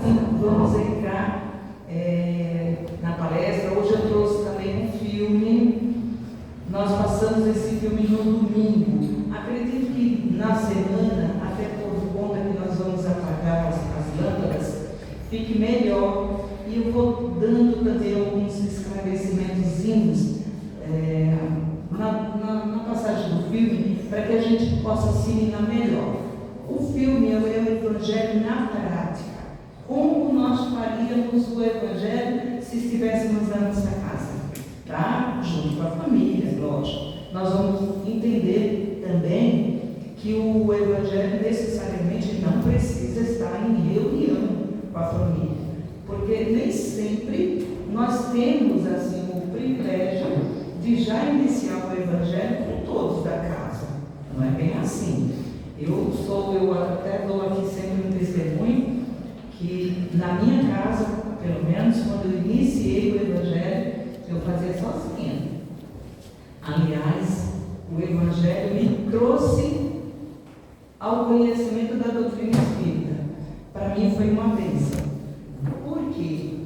Vamos entrar na palestra. Hoje eu trouxe também um filme. Nós passamos esse filme no domingo. Acredito que na semana, até por conta que nós vamos apagar as lâmpadas, fique melhor. E eu vou dando também alguns esclarecimentozinhos na passagem do filme, para que a gente possa assimilar melhor. O filme é o Evangelho na prática. Como nós faríamos o Evangelho se estivéssemos na nossa casa, tá? Junto com a família, lógico. Nós vamos entender também que o Evangelho necessariamente não precisa estar em reunião com a família, porque nem sempre nós temos assim o privilégio de já iniciar o Evangelho com todos da casa. Não é bem assim. Eu até dou aqui sempre um testemunho que na minha casa, pelo menos quando eu iniciei o Evangelho, eu fazia sozinha. Aliás, o Evangelho me trouxe ao conhecimento da doutrina espírita. Para mim foi uma bênção. Porque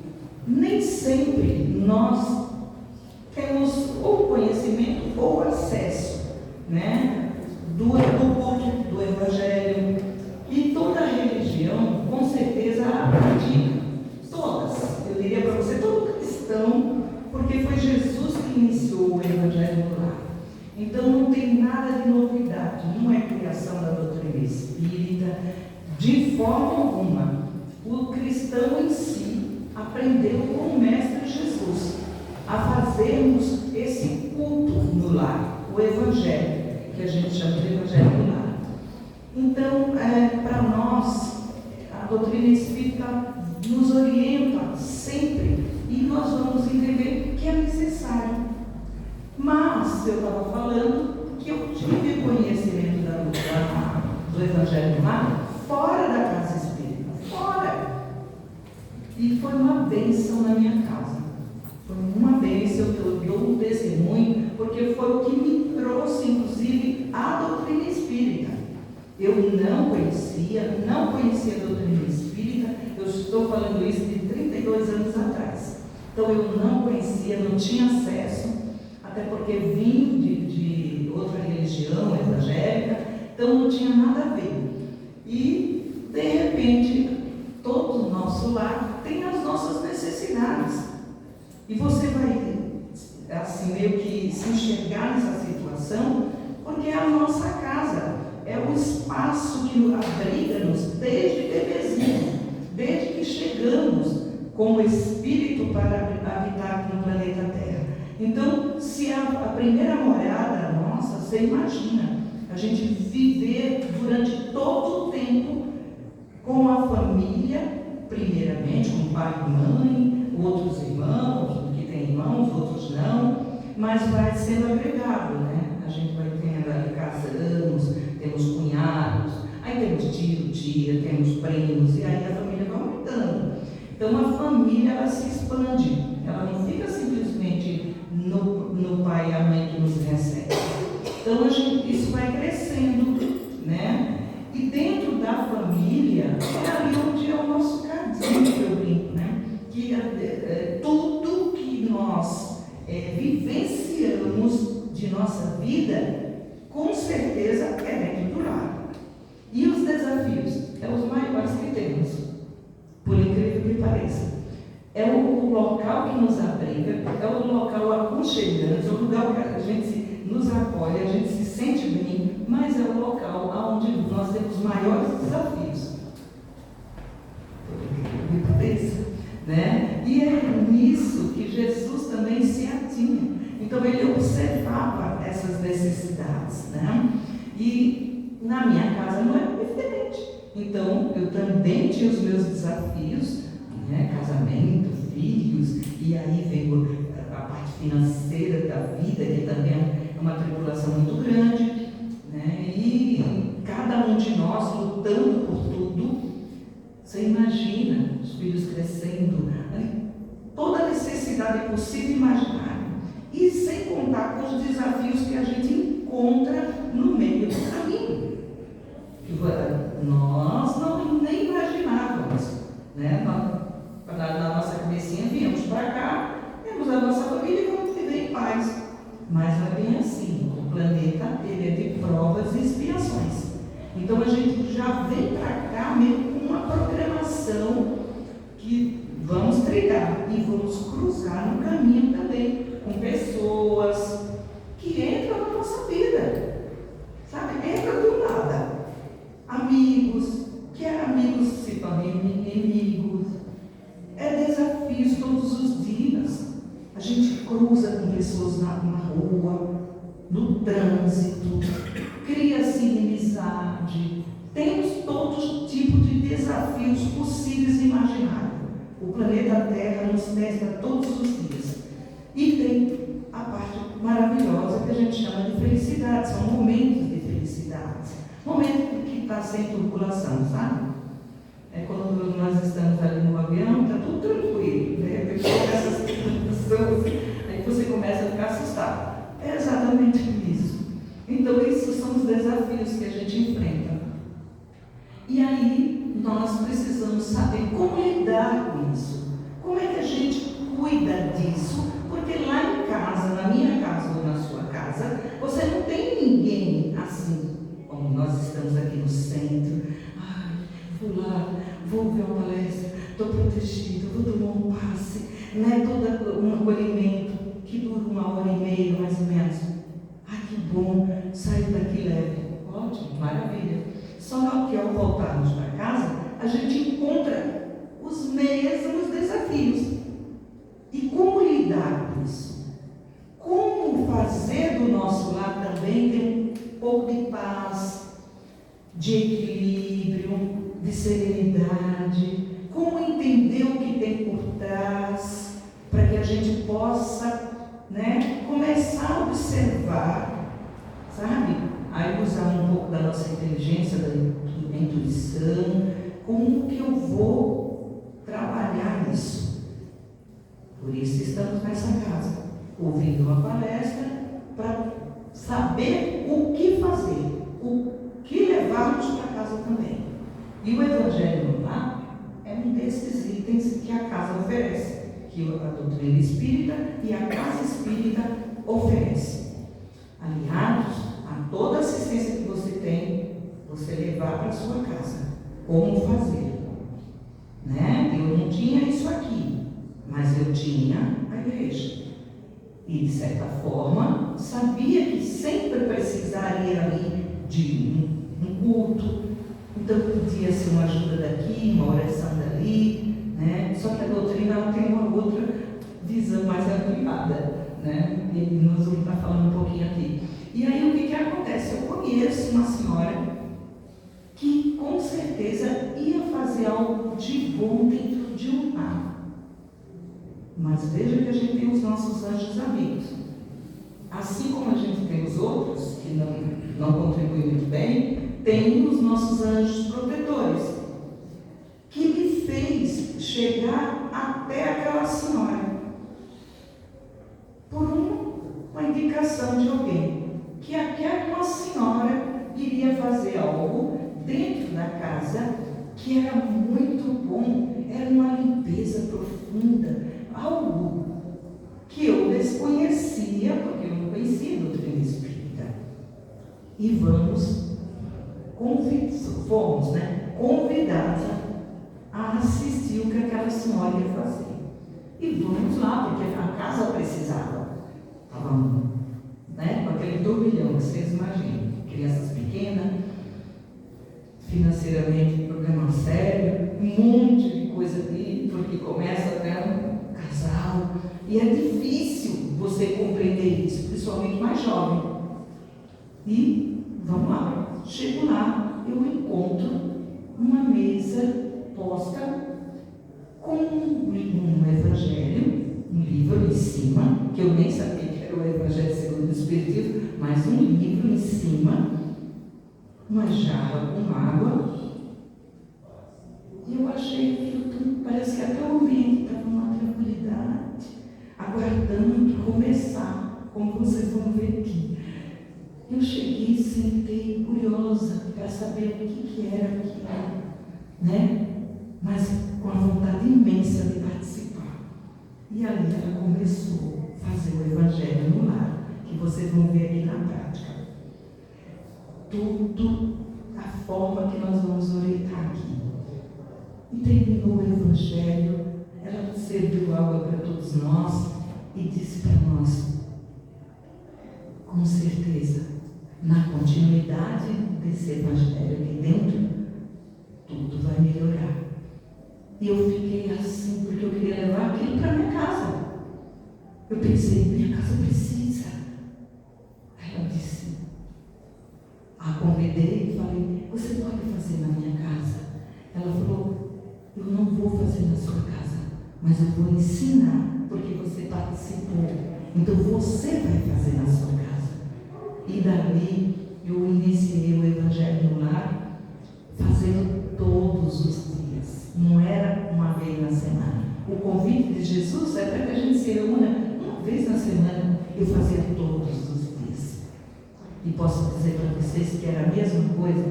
nem sempre nós temos ou conhecimento ou acesso, né? do culto do Evangelho. E toda religião, com certeza, a pratica. Todas. Eu diria para você, todo cristão, porque foi Jesus que iniciou o Evangelho no lar. Então não tem nada de novidade, não é criação da doutrina espírita, de forma alguma. O cristão em si aprendeu com o Mestre Jesus a fazermos esse culto no lar, o Evangelho, que a gente chama de Evangelho no lar. Então, para nós, a doutrina espírita nos orienta sempre e nós vamos entender que é necessário. Mas eu estava falando que eu tive conhecimento do Evangelho no lar fora da casa espírita, fora. E foi uma bênção na minha casa. Foi uma bênção, eu dou um testemunho, porque foi o que me trouxe, inclusive, a doutrina espírita. Eu não conhecia a doutrina espírita. Eu estou falando isso de 32 anos atrás. Então eu não conhecia, não tinha acesso, até porque vim de outra religião evangélica, então não tinha nada a ver. E, de repente, todo o nosso lar tem as nossas necessidades. E você vai, assim, meio que se enxergar nessa situação, porque é a nossa casa, é o espaço que abriga-nos desde bebezinho, desde que chegamos como espírito para habitar aqui no planeta Terra. Então, se a primeira morada nossa, você imagina, a gente viver durante todo o tempo com a família, primeiramente com pai e mãe, outros irmãos, que tem irmãos, outros não, mas vai sendo agregado, né? A gente vai tendo ali, casamos, temos cunhados, aí temos tio, tia, temos primos, e aí a família vai aumentando. Então a família, ela se expande, ela não fica simplesmente no pai e a mãe que nos recebe. Então isso vai crescendo, né? E dentro da família é ali onde é o nosso cadinho, que eu brinco, né? Que tudo que nós vivenciamos de nossa vida, com certeza é dentro do lar. E os desafios? Os maiores que temos, por incrível que pareça. É o local que nos abriga, é o local aconchegante, é o lugar que a gente nos acolhe, a gente se sente bem, mas é o local onde nós temos maiores desafios. Por incrível que pareça, né? E é nisso que Jesus também se atinha. Então ele observava essas necessidades, né? E na minha casa não era diferente. Então eu também tinha os meus desafios, né? Casamento, filhos, e aí veio a parte financeira da vida, que também é uma tribulação muito grande, né? E cada um de nós lutando por tudo. Você imagina os filhos crescendo, toda a necessidade possível e imaginária. E sem contar com os desafios que a gente encontra no meio do caminho. Nós nem imaginávamos. né? Na nossa cabecinha, viemos para cá, temos a nossa família e vamos viver em paz. Mas não é bem assim. O planeta ele é de provas e expiações. Então a gente já vem para cá meio com uma programação que vamos trilhar e vamos cruzar no caminho também com pessoas que entram na nossa vida, sabe? Entra do nada. Amigos, que amigos se tornam inimigos. É desafios todos os dias. A gente cruza com pessoas na rua, no trânsito, cria-se inimizade. Temos todo tipo de desafios possíveis e imagináveis. O planeta Terra nos testa todos os dias. E tem a parte maravilhosa que a gente chama de felicidade. São momentos de felicidade. Momento que está sem turbulação, sabe? É quando nós estamos ali no avião, está tudo tranquilo. De repente começa as tensões, aí você começa a ficar assustado. É exatamente isso. Então, esses são os desafios que a gente enfrenta. E aí, nós precisamos saber como lidar com isso. Como é que a gente cuida disso? Porque lá em casa, na minha casa ou na sua casa, você não tem ninguém assim, como nós estamos aqui no centro. Ai, vou lá, vou ver uma palestra, estou protegido, vou tomar um passe, né? Todo um acolhimento que dura 1h30, mais ou menos. Ai, que bom, sair daqui leve. Ótimo, maravilha. Só que ao voltarmos para casa, a gente encontra os mesmos desafios. E como lidar com isso? Como fazer do nosso lado também ter um pouco de paz, de equilíbrio, de serenidade? Como entender o que tem por trás, para que a gente possa, né, começar a observar, sabe? Aí usar um pouco da nossa inteligência, da intuição, como que eu vou trabalhar isso. Por isso estamos nessa casa, ouvindo uma palestra, para saber o que fazer, o que levarmos para casa também. E o Evangelho lá é um desses itens que a casa oferece, que a doutrina espírita e a casa espírita oferece. Aliados a toda assistência que você tem, você levar para a sua casa. Como fazer? Né? Eu não tinha isso aqui, mas eu tinha a igreja. E, de certa forma, sabia que sempre precisaria ali de um culto. Então, podia ser uma ajuda daqui, uma oração dali, né? Só que a doutrina ela tem uma outra visão mais ampliada, né? E nós vamos estar falando um pouquinho aqui. E aí, o que acontece? Eu conheço uma senhora que, com certeza, ia fazer algo de bom dentro de um lar. Mas veja que a gente tem os nossos anjos amigos. Assim como a gente tem os outros, que não contribuem muito bem, tem os nossos anjos protetores, que me fez chegar até aquela senhora, por uma indicação de alguém, que aquela senhora iria fazer algo dentro da casa que era muito bom, era uma limpeza profunda, algo que eu desconhecia, porque eu não conhecia a doutrina espírita. E fomos convidados a assistir o que aquela senhora ia fazer. E vamos lá, porque a casa precisava. Estava, com aquele turbilhão que vocês imaginam. Crianças pequenas, financeiramente problema sério, um monte de coisa ali, porque começa até um casal. E é difícil você compreender isso, principalmente mais jovem. E vamos lá. Chego lá, eu encontro uma mesa posta com um evangelho, um livro em cima, que eu nem sabia que era o Evangelho segundo o Espiritismo, mas um livro em cima, uma jarra com água. E eu achei que parece que até o ambiente estava numa tranquilidade, aguardando começar, como vocês vão ver aqui. Eu cheguei e sentei curiosa para saber o que era aquilo, né? Mas com a vontade imensa de participar. E ali ela começou a fazer o Evangelho no lar, que vocês vão ver aqui na prática. Tudo a forma que nós vamos orientar aqui. E terminou o Evangelho, ela serviu água para todos nós e disse para nós, com certeza, na continuidade desse Evangelho aqui dentro, tudo vai melhorar. E eu fiquei assim, porque eu queria levar aquilo para minha casa. Eu pensei, minha casa precisa. Aí ela disse, a convidei e falei, você pode fazer na minha casa? Ela falou, eu não vou fazer na sua casa, mas eu vou ensinar, porque você participou. Então você vai fazer na sua casa. E dali eu iniciei o Evangelho no lar, fazendo todos os dias. Não era uma vez na semana. O convite de Jesus é para que a gente se reúna uma vez na semana. Eu fazia todos os dias. E posso dizer para vocês que era a mesma coisa,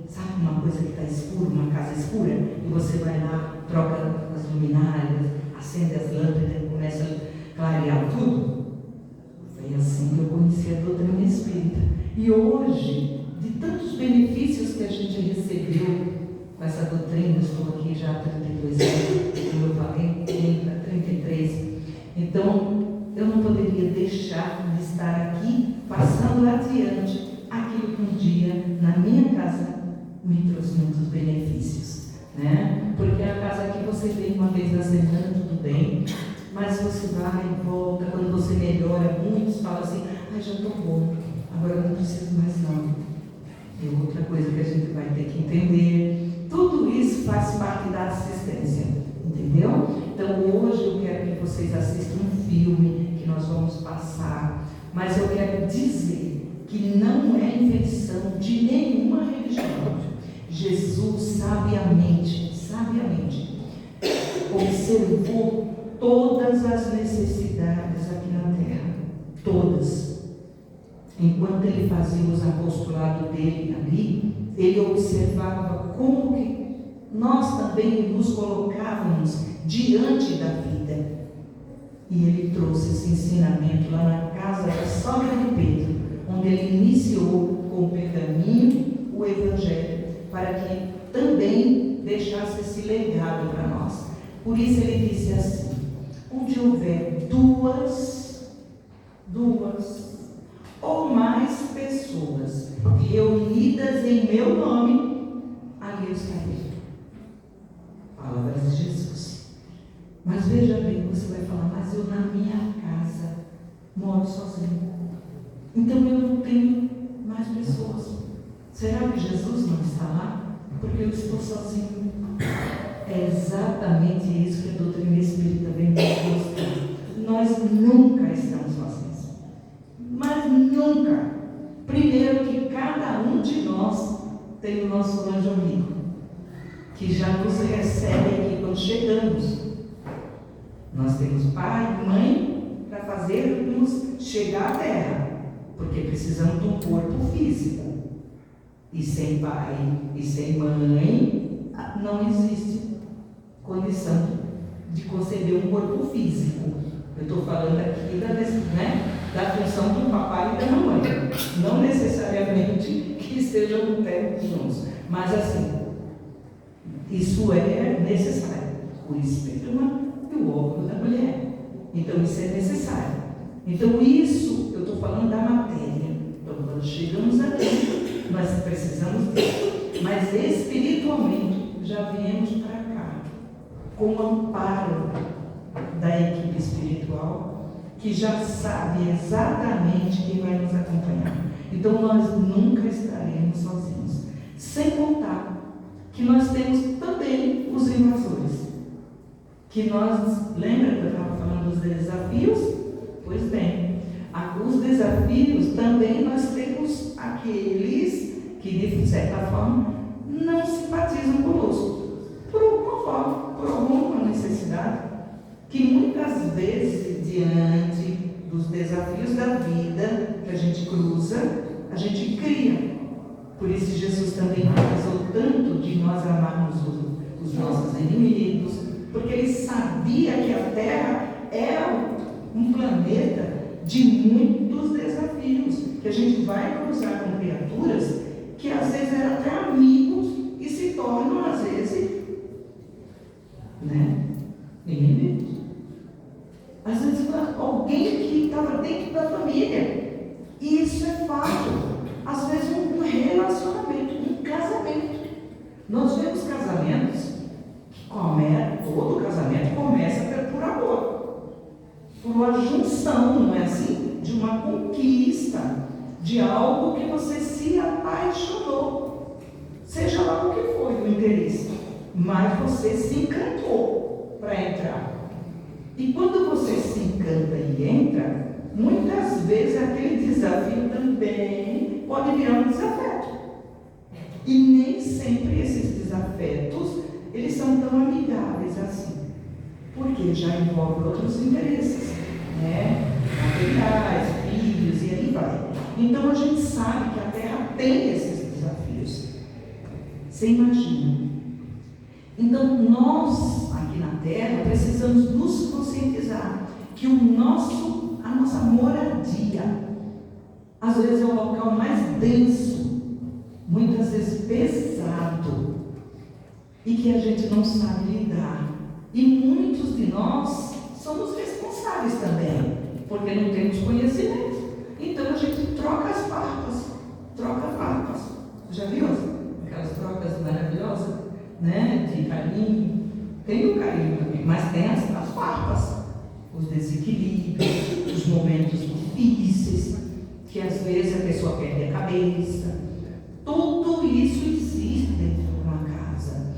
sabe uma coisa que está escura, uma casa escura, e você vai lá, troca as luminárias, acende as lâmpadas e começa a clarear tudo. Foi assim que eu conheci a doutrina espírita. E hoje, de tantos benefícios que a gente recebeu com essa doutrina, estou aqui já há 32 anos, como eu falei, 33. Então, eu não poderia deixar de estar aqui, passando adiante aquilo que um dia, na minha casa, me trouxe muitos benefícios. Né? Porque a casa que você vem uma vez na semana, tudo bem, mas você vai e volta, quando você melhora, muitos falam assim, já estou bom, agora não preciso mais não. É outra coisa que a gente vai ter que entender. Tudo isso faz parte da assistência, entendeu? Então hoje eu quero que vocês assistam um filme que nós vamos passar, mas eu quero dizer que não é invenção de nenhuma religião. Jesus sabiamente observou todas as necessidades aqui na terra, todas. Enquanto ele fazia os apostolados dele ali, ele observava como que nós também nos colocávamos diante da vida. E ele trouxe esse ensinamento lá na casa da sogra de Pedro, onde ele iniciou com o pergaminho, o Evangelho, para que também deixasse esse legado para nós. Por isso ele disse assim, onde houver duas ou mais pessoas reunidas em meu nome, ali eu estarei. Palavras de Jesus. Mas veja bem, você vai falar, mas eu na minha casa moro sozinho. Então eu não tenho mais pessoas. Será que Jesus não está lá? Porque eu estou sozinho. É exatamente isso que a doutrina espírita vem nos mostrar. Nós nunca estamos sozinhos. Mas nunca. Primeiro que cada um de nós tem o nosso anjo amigo, que já nos recebe aqui quando chegamos. Nós temos pai e mãe para fazermos chegar à terra, porque precisamos de um corpo físico. E sem pai e sem mãe, não existe condição de conceber um corpo físico. Eu estou falando aqui da função do papai e da mamãe. Não necessariamente que estejam no pé juntos, mas assim, isso é necessário. O esperma e o óvulo da mulher. Então isso é necessário. Então isso, eu estou falando da matéria. Então quando chegamos aqui, nós precisamos disso. Mas espiritualmente, já viemos para cá, com o amparo da equipe espiritual, que já sabe exatamente quem vai nos acompanhar. Então nós nunca estaremos sozinhos. Sem contar que nós temos também os invasores. Que nós, lembra que eu estava falando dos desafios? Pois bem, os desafios também nós temos aqueles que de certa forma não simpatizam conosco, por alguma necessidade, que muitas vezes, diante dos desafios da vida que a gente cruza, a gente cria. Por isso Jesus também precisou tanto de nós amarmos os nossos inimigos, porque ele sabia que a Terra era um planeta de muitos desafios, que a gente vai cruzar com criaturas que às vezes eram até amigos e se tornam às vezes, inimigos. Às vezes alguém que estava dentro da família, e isso é fato. Às vezes um relacionamento, um casamento. Nós vemos casamentos que todo casamento começa por amor, por uma junção, não é assim? De uma conquista, de algo que você se apaixonou, seja lá o que foi o interesse, mas você se encantou para entrar. E quando você se encanta e entra, muitas vezes aquele desafio também pode virar um desafeto. E nem sempre esses desafetos, eles são tão amigáveis assim, porque já envolve outros interesses, materiais, filhos e aí vai. Então a gente sabe que a Terra tem esses desafios. Você imagina? Então nós, aqui na Terra, precisamos nos conscientizar que a nossa moradia, às vezes é o local mais denso, muitas vezes pesado, e que a gente não sabe lidar. E muitos de nós somos responsáveis também, porque não temos conhecimento. Então a gente troca as farpas. Já viu aquelas trocas maravilhosas, de carinho? Tem o carinho também, mas tem as farpas, os desequilíbrios, os momentos difíceis, que às vezes a pessoa perde a cabeça. Tudo isso existe dentro de uma casa.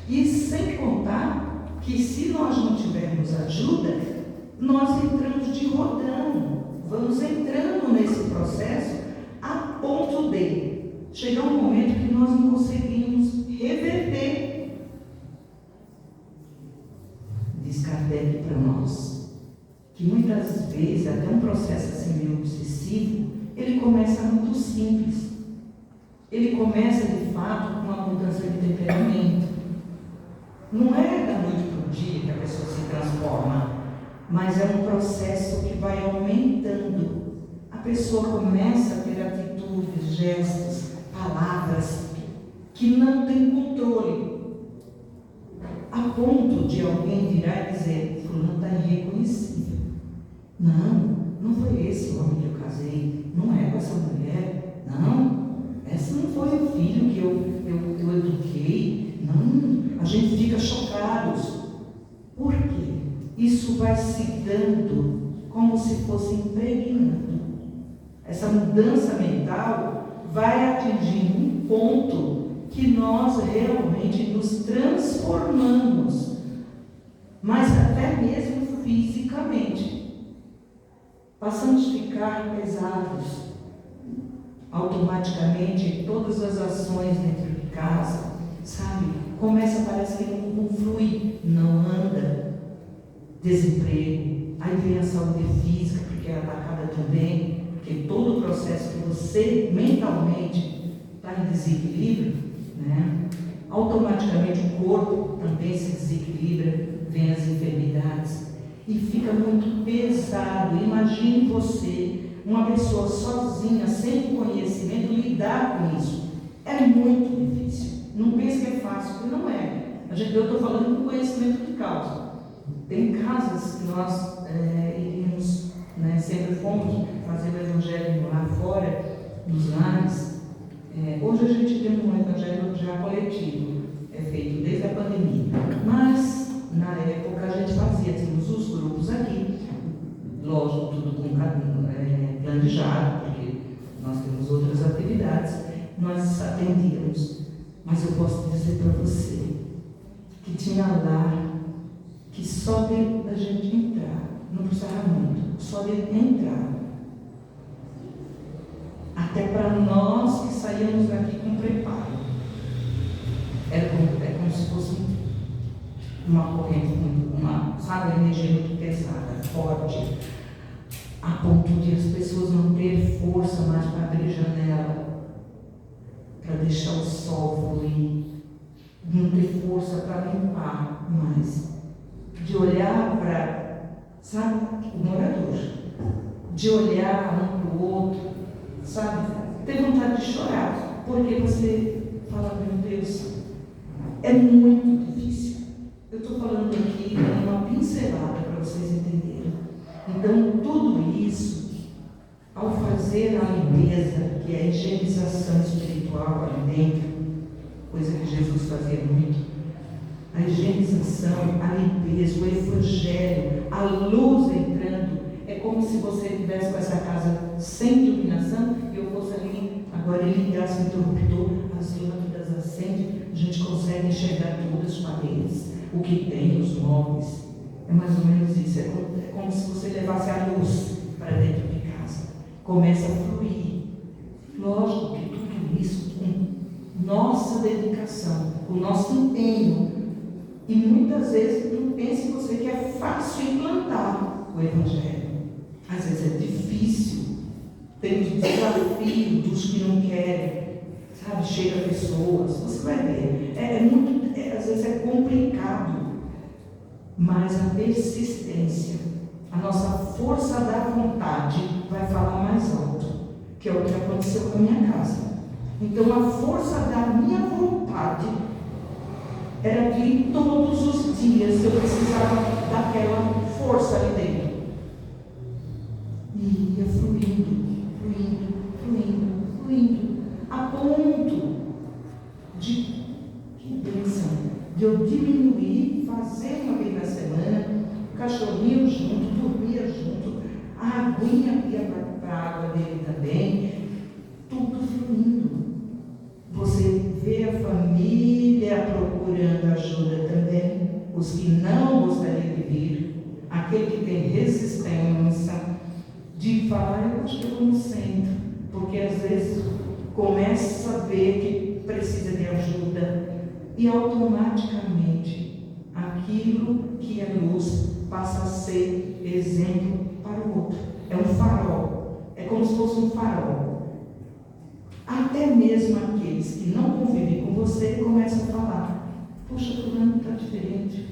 E sem contar que se nós não tivermos ajuda, nós entramos de rodão, vamos entrando nesse processo a ponto de chegar um momento que nós não conseguimos reverter. Diz Kardec para nós que muitas vezes até um processo assim meio obsessivo, ele começa muito simples. Ele começa de fato com uma mudança de temperamento. Não é da noite para o dia que a pessoa se transforma, mas é um processo que vai aumentando. A pessoa começa a ter atitudes, gestos, palavras que não tem controle, a ponto de alguém virar e dizer: fulano está irreconhecível. Não foi esse o homem que eu casei, não é com essa mulher, não, esse não foi o filho que eu eduquei. Não, a gente fica chocados. Por quê? Isso vai se dando como se fosse impregnando. Essa mudança mental vai atingindo um ponto que nós realmente nos transformamos, mas até mesmo fisicamente. Passamos a ficar pesados. Automaticamente, todas as ações dentro de casa, começa, parece que não flui, não anda. Desemprego, aí vem a saúde física, porque é atacada também, porque todo o processo que você mentalmente está em desequilíbrio, automaticamente o corpo também se desequilibra, vem as enfermidades e fica muito pesado. Imagine você, uma pessoa sozinha, sem conhecimento, lidar com isso. É muito difícil. Não pense que é fácil, porque não é. Eu estou falando com conhecimento de causa. Tem casas que nós iríamos, sempre fomos fazer o evangelho lá fora, nos lares. Hoje a gente tem um evangelho já coletivo, é feito desde a pandemia. Mas, na época, a gente fazia, tínhamos os grupos aqui, lógico, tudo com planejado, porque nós temos outras atividades, nós atendíamos. Mas eu posso dizer para você que tinha lar que só de a gente entrar, não precisava muito, só de entrar, até para nós que saíamos daqui com preparo, é como se fosse uma corrente, uma energia muito pesada, forte, a ponto de as pessoas não terem força mais para abrir janela, para deixar o sol fluir. não ter força para limpar mais, de olhar para, sabe, o morador, de olhar um para o outro, sabe, ter vontade de chorar, porque você fala, meu Deus, é muito difícil. Eu estou falando aqui, dando uma pincelada para vocês entenderem. Então, tudo isso, ao fazer a limpeza, que é a higienização espiritual ali dentro, coisa que Jesus fazia muito, a higienização, a limpeza, o evangelho, a luz entrando, é como se você estivesse com essa casa sem iluminação e eu fosse ali, agora ele ligasse o interruptor, as lâmpadas acendem, a gente consegue enxergar todas as paredes, o que tem, os móveis. É mais ou menos isso, é como se você levasse a luz para dentro de casa. Começa a fluir. Lógico que tudo isso com nossa dedicação, com o nosso empenho. E muitas vezes não pense você que é fácil implantar o Evangelho. Às vezes é difícil. Temos desafio dos que não querem. Sabe, chega pessoas, você vai ver. Às vezes é complicado. Mas a persistência, a nossa força da vontade vai falar mais alto, que é o que aconteceu com a minha casa. Então a força da minha vontade era que todos os dias eu precisava daquela força ali dentro. E ia fluindo, a ponto de, que bênção, de eu diminuir, fazer uma vez na semana, o cachorrinho junto, dormia junto, a aguinha ia para a água dele também, tudo fluindo. Você vê a família procurando ajuda também, os que não gostariam de vir, aquele que tem resistência, de falar, eu acho que eu vou no centro, porque às vezes começa a ver que precisa de ajuda e automaticamente aquilo que é luz passa a ser exemplo para o outro. É um farol, é como se fosse um farol. Até mesmo aqueles que não convivem com você começam a falar, poxa, fulano está diferente,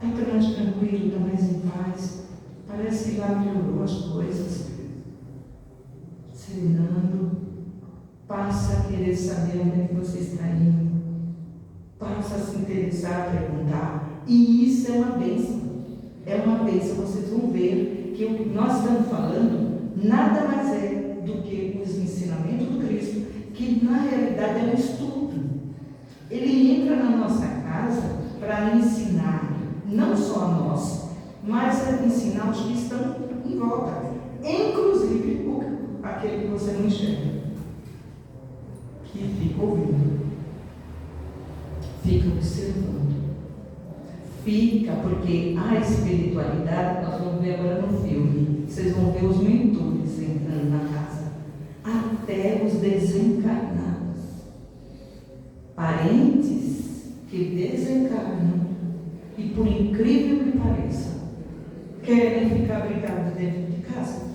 está mais tranquilo, está mais em paz, parece que lá melhorou as coisas. Serenando, passa a querer saber onde é que você está indo, passa a se interessar, a perguntar, e isso é uma bênção. É uma bênção. Vocês vão ver que o que nós estamos falando nada mais é do que os ensinamentos do Cristo, que na realidade é um estudo. Ele entra na nossa casa para ensinar, não só a nós, mas a ensinar os que estão em volta, inclusive aquele que você não enxerga, que fica ouvindo, fica observando, fica, porque a espiritualidade, nós vamos ver agora no filme, vocês vão ver os mentores entrando na casa, até os desencarnados, parentes que desencarnam, e por incrível que pareça, querem ficar brigados dentro de casa,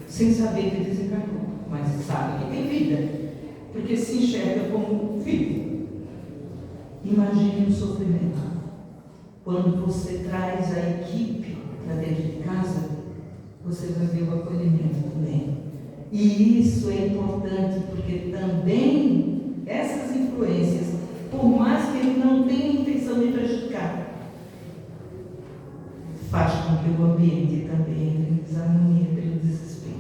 sem saber que desencarnou, mas sabe que tem vida, porque se enxerga como filho. Imagine o sofrimento quando você traz a equipe para dentro de casa, você vai ver o acolhimento também. E isso é importante, porque também essas influências, por mais que ele não tenha intenção de prejudicar, faz com que o ambiente também entre em desarmonia pelo desespero.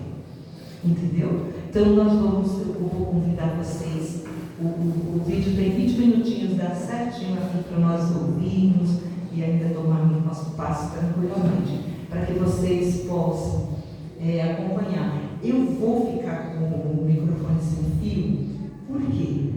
Entendeu? Então eu vou convidar vocês. O vídeo tem 20 minutinhos, dá certinho aqui para nós ouvirmos e ainda tomarmos nosso passo tranquilamente, para que vocês possam acompanhar. Eu vou ficar com o microfone sem fio, porque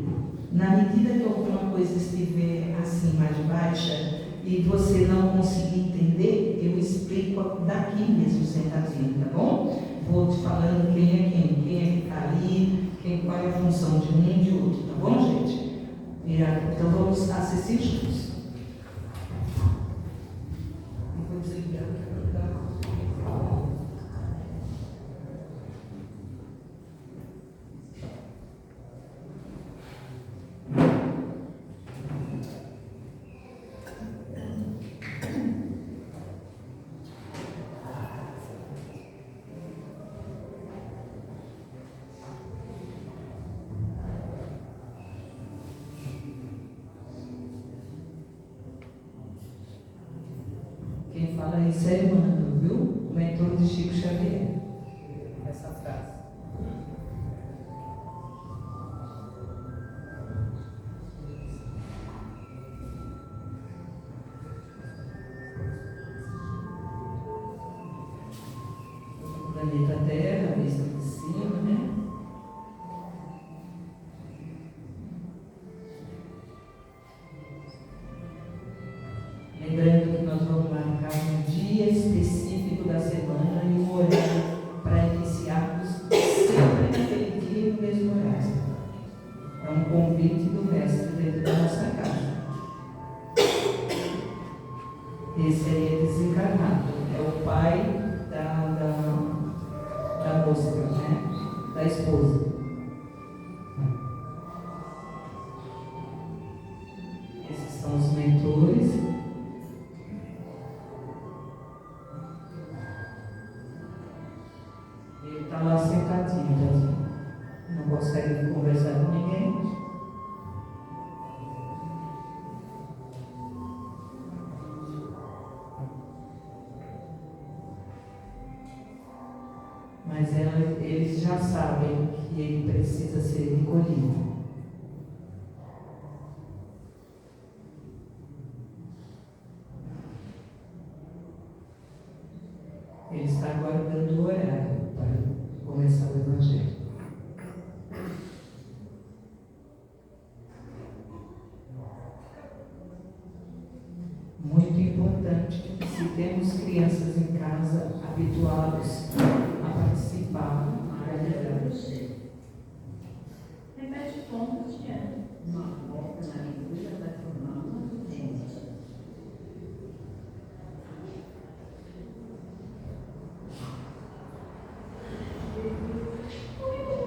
na medida que alguma coisa estiver assim mais baixa e você não conseguir entender, eu explico daqui mesmo sentadinho, tá bom? Vou te falando quem é que está ali, qual é a função de um e de outro, tá bom, gente? Então vamos assistir juntos. Eu vou desligar Quem fala isso é Emmanuel, viu? O mentor de Chico Xavier. Essa frase. O planeta Terra, vista de cima, né? Lembrando que nós vamos marcar um dia específico da semana e um horário para iniciarmos sempre naquele dia e no mesmo horário. É um convite do Mestre dentro da nossa casa. Esse aí é desencarnado, é o pai da moça, né? Da esposa. Esses são os mentores. Ele está lá sentadinho, não consegue conversar com ninguém. Mas eles já sabem que ele precisa ser recolhido. Ele está aguardando o horário para começar o Evangelho. Muito importante que, se temos crianças em casa, habituados a participar. Repete o tom, Cristiano. Uma volta na leitura vai formar uma vivência.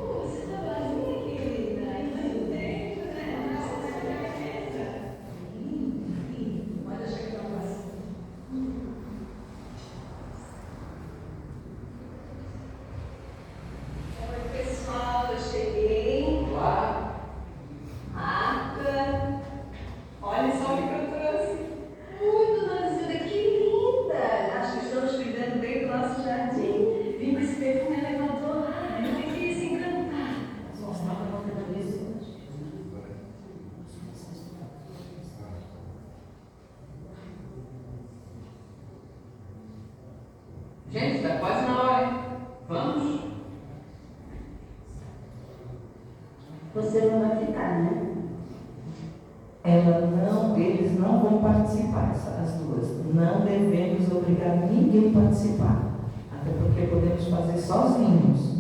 Você está vazia, querida? Ainda não tem, né? Pode deixar que eu passe. Oi, pessoal, eu cheguei. Olá! Marta, olha só o que eu trouxe. Muito, dona Zilda, que linda! Acho que estamos cuidando bem do nosso jardim. Vim com esse perfume, ela levantou. Eu fiquei assim encantada. Gente, está quase na hora, hein? Vamos? Você não vai ficar, né? Eles não vão participar, as duas. Não devemos obrigar ninguém a participar. Até porque podemos fazer sozinhos.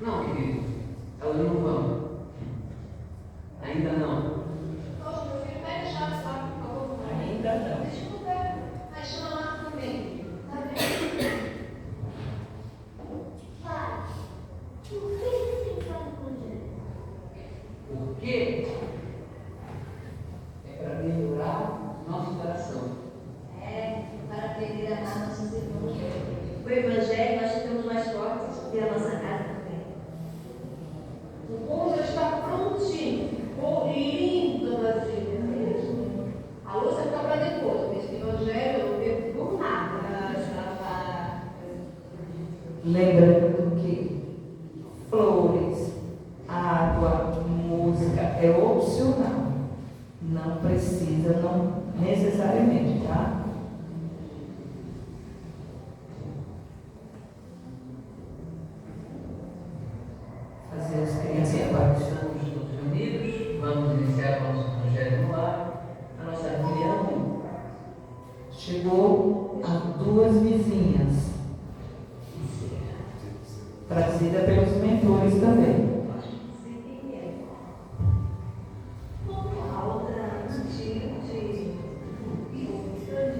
Não, querido. Elas não vão. Ainda não. Ô, meu filho, pega a chave, sabe, por favor. Ainda não. Deixa eu ver. Aí chama lá também. Tá bem? Pai, por que você tem falado com ele? Por quê? É para melhorar nosso coração. É, para aprender a amar nossos irmãos. O Evangelho nós ficamos mais fortes e a nossa casa também. O bolo já está prontinho. Ficou lindo, Brasília. A louça fica para depois. Esse Evangelho eu não bebo por nada. Lembrando que flores, água, música é opcional. Não precisa, não necessariamente, tá? Fazer as crianças Assim, agora que estamos todos reunidos, vamos iniciar o nosso projeto no ar, a nossa reunião. chegou a duas vizinhas, trazida pelos mentores também. A outra, um tio de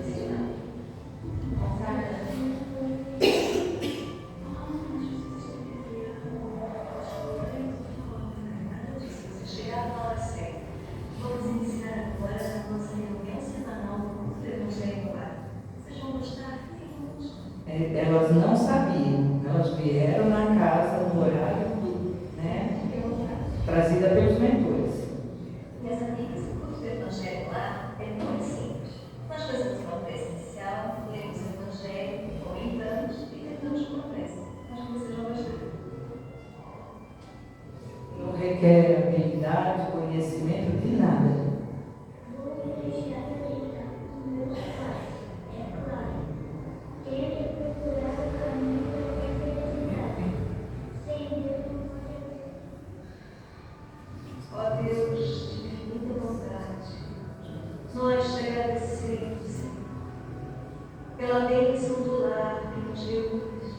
bênção do lar que nos reúne,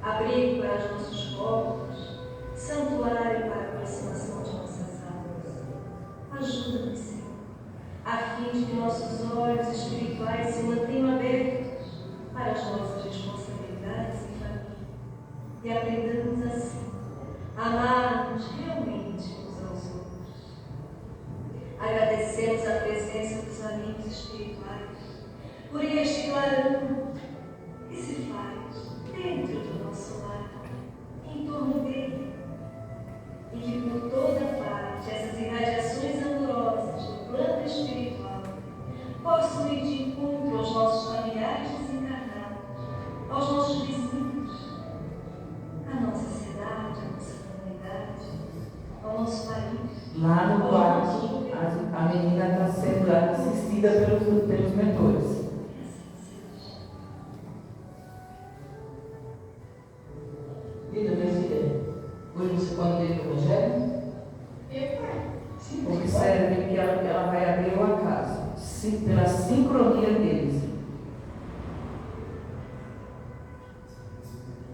abrigo para os nossos corpos, santuário para a aproximação de nossas almas. Ajuda-nos, Senhor, a fim de que nossos olhos espirituais se mantenham abertos para as nossas responsabilidades em família e aprendamos assim a amar-nos realmente uns aos outros. Agradecemos a presença dos amigos espirituais por este clarão que se faz dentro do nosso lar, em torno dele, e que por toda parte essas irradiações amorosas do plano espiritual possam ir de encontro aos nossos familiares desencarnados, aos nossos vizinhos, à nossa cidade, à nossa comunidade, ao nosso país. Lá no quarto, a menina está sendo assistida pelos mentores. Linda, minha filha, hoje você pode ler o Evangelho? Sim, Observe que ela vai abrir o acaso, pela sincronia deles.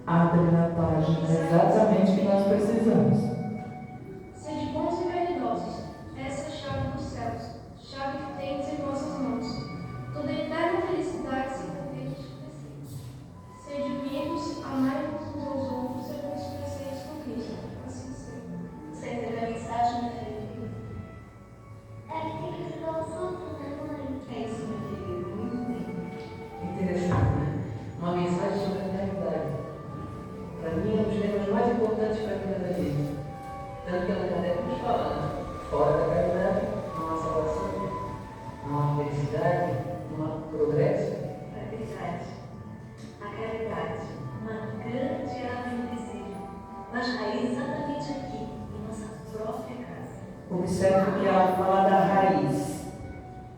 Abre na página exatamente o que nós precisamos. Sede bons e caridosos, essa é a chave dos céus, chave que tendes em vossas mãos. Toda eterna felicidade se contente de crescer. Sede unidos, amai-vos uns aos outros, e vos cresceis com Cristo. Assim seja. Você entendeu a mensagem, minha filha? É que tem que ajudar os outros, né, mãe? É isso, minha filha. Muito bem. interessante, né? Uma mensagem sobre a realidade. Para mim, é um dos temas mais importantes para a vida da gente. Tanto que ela Kardec nos fala, né? Fora da caridade, não há salvação, não há felicidade, não há progresso. É verdade. A caridade, uma grande árvore invisível, mas raiz exatamente aqui, em nossa própria casa. Observe que ela fala da raiz,